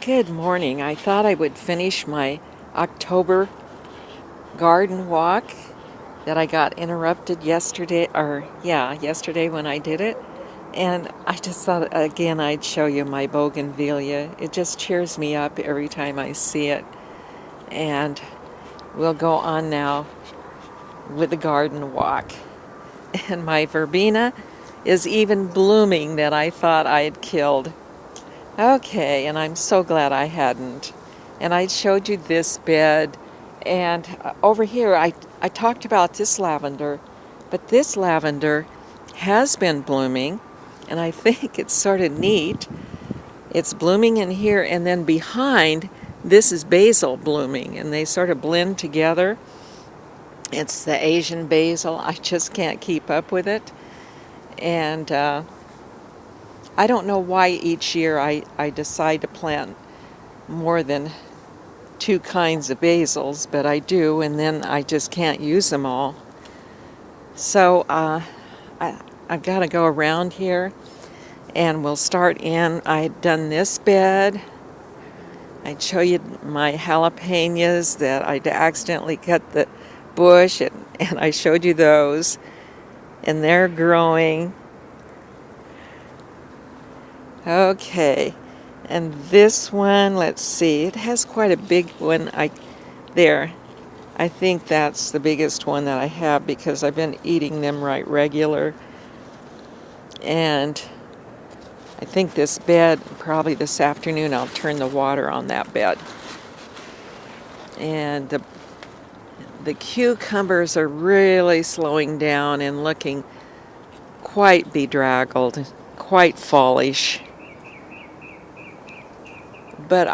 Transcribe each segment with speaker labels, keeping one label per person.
Speaker 1: Good morning. I thought I would finish my October garden walk that I got interrupted yesterday when I did it. And I just thought again I'd show you my bougainvillea. It just cheers me up every time I see it. And we'll go on now with the garden walk. And my verbena is even blooming that I thought I had killed. Okay, and I'm so glad I hadn't. And I showed you this bed, and over here I talked about this lavender, but this lavender has been blooming, and I think it's sort of neat. It's blooming in here, and then behind, this is basil blooming, and they sort of blend together. It's the Asian basil. I just can't keep up with it. And I don't know why each year I decide to plant more than two kinds of basils, but I do, and then I just can't use them all. So I've got to go around here, and we'll start in. I'd done this bed. I'd show you my jalapenos that I'd accidentally cut the bush, and I showed you those, and they're growing. Okay, and this one, let's see, it has quite a big one. I think that's the biggest one that I have because I've been eating them right regular. And I think this bed, probably this afternoon, I'll turn the water on that bed. And the cucumbers are really slowing down and looking quite bedraggled, quite fallish. But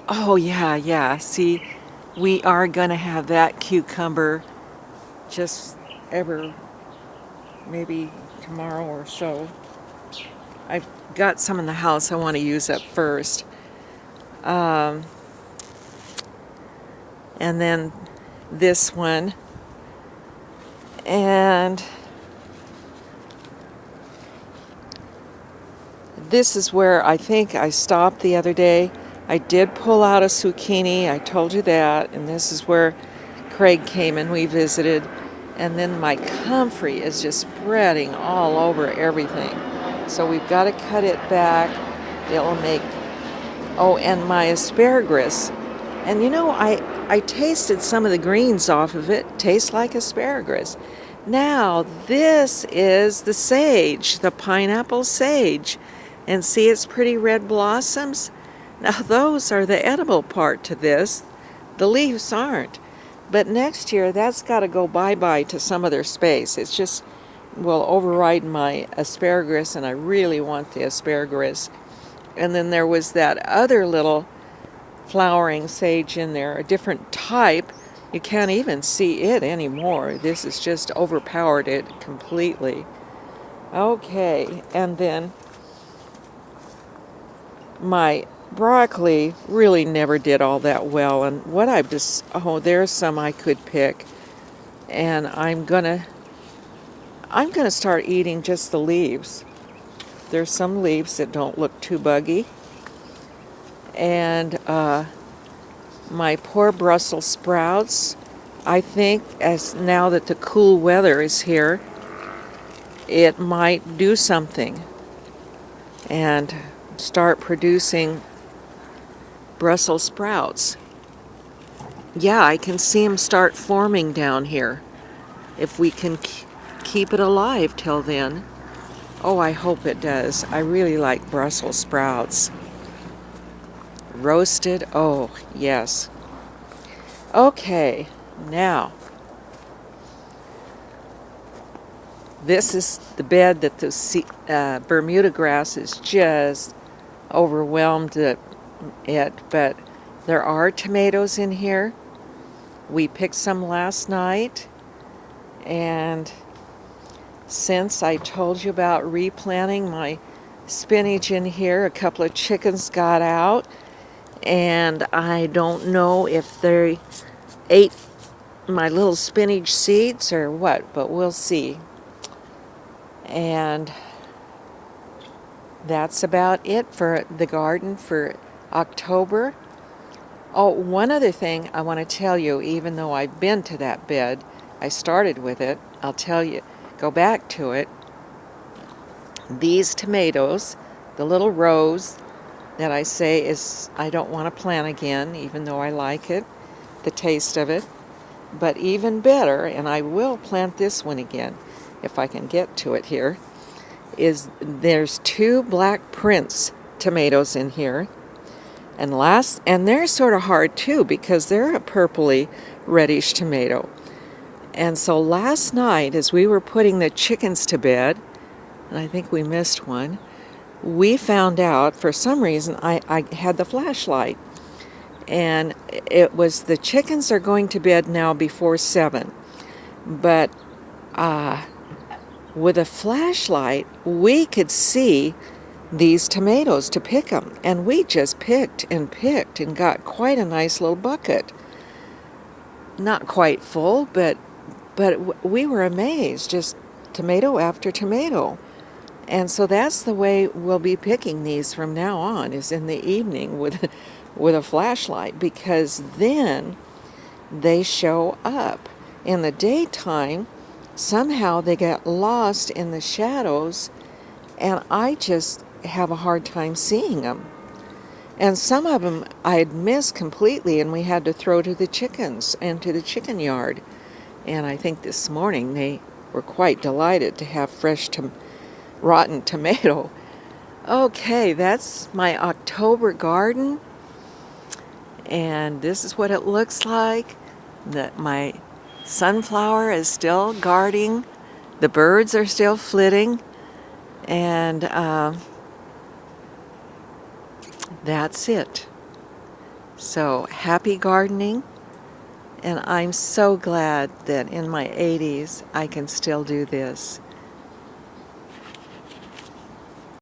Speaker 1: oh yeah, see, we are going to have that cucumber just maybe tomorrow or so. I've got some in the house I want to use up first. And then this one. And this is where I think I stopped the other day. I did pull out a zucchini, I told you that, and this is where Craig came and we visited. And then my comfrey is just spreading all over everything. So we've got to cut it back. It'll make, and my asparagus. And you know, I tasted some of the greens off of it. Tastes like asparagus. Now, this is the sage, the pineapple sage. And see its pretty red blossoms? Now those are the edible part to this. The leaves aren't. But next year that's got to go bye-bye to some other space. It's just will override my asparagus, and I really want the asparagus. And then there was that other little flowering sage in there, a different type. You can't even see it anymore. This has just overpowered it completely. Okay, and then my broccoli really never did all that well, and what I've just, there's some I could pick, and I'm gonna start eating just the leaves. There's some leaves that don't look too buggy, and my poor Brussels sprouts, I think as now that the cool weather is here, it might do something and start producing Brussels sprouts. Yeah, I can see them start forming down here. If we can keep it alive till then. Oh, I hope it does. I really like Brussels sprouts. Roasted, oh, yes. Okay, now, this is the bed that the Bermuda grass is just overwhelmed it, but there are tomatoes in here. We picked some last night, and since I told you about replanting my spinach in here, a couple of chickens got out, and I don't know if they ate my little spinach seeds or what, but we'll see. And that's about it for the garden for October. Oh, one other thing I want to tell you, even though I've been to that bed, I started with it, I'll tell you, go back to it. These tomatoes, the little rose that I say is I don't want to plant again, even though I like it, the taste of it. But even better, and I will plant this one again if I can get to it here, is there's 2 Black Prince tomatoes in here. And they're sort of hard too because they're a purpley reddish tomato. And so last night as we were putting the chickens to bed, and I think we missed one, we found out for some reason I had the flashlight. And it was the chickens are going to bed now before 7. But with a flashlight, we could see these tomatoes to pick them. And we just picked and got quite a nice little bucket. Not quite full, but we were amazed, just tomato after tomato. And so that's the way we'll be picking these from now on, is in the evening with a flashlight, because then they show up. In the daytime, somehow they get lost in the shadows, and I just have a hard time seeing them. And some of them I had missed completely, and we had to throw to the chickens and to the chicken yard. And I think this morning they were quite delighted to have fresh rotten tomato. Okay, that's my October garden. And this is what it looks like. My sunflower is still guarding. The birds are still flitting. And that's it. So happy gardening. And I'm so glad that in my 80s I can still do this.